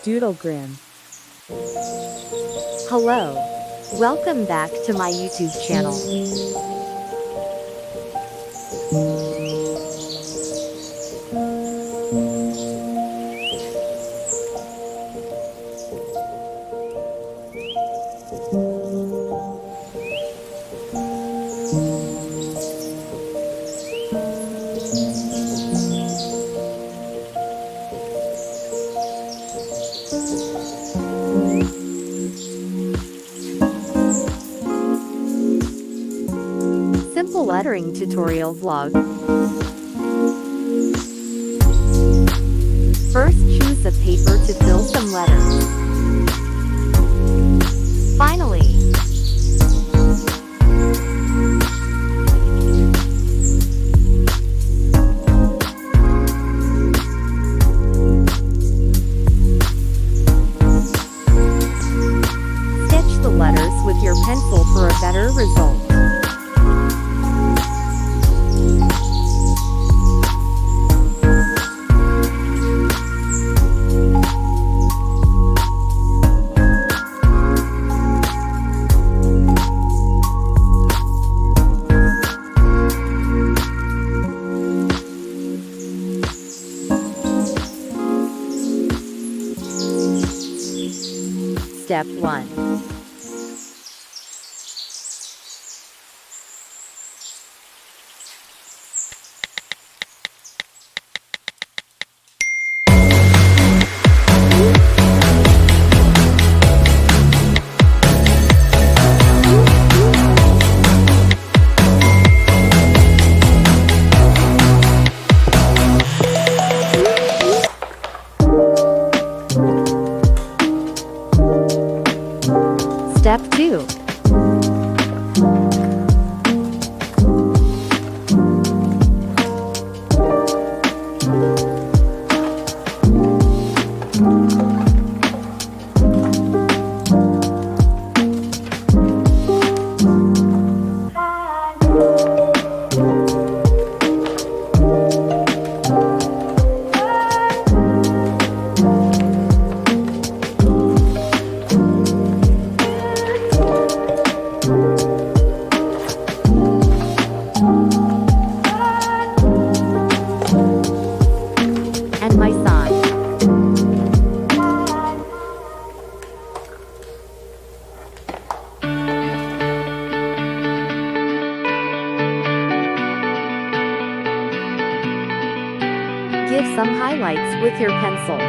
Doodlegram. Hello. Welcome back to my YouTube channel. Simple lettering tutorial vlog. First, choose a paper to fill some letters. Finally, sketch the letters with your pencil for a better result. Step 1. Step 2. And my sign. Give some highlights with your pencil.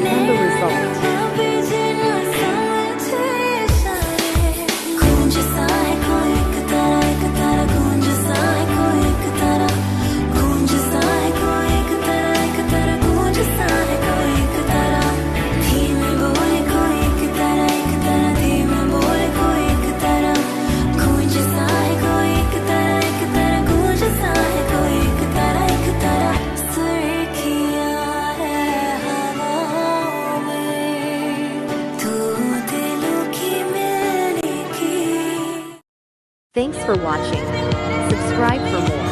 And the result. Thanks for watching. Subscribe for more.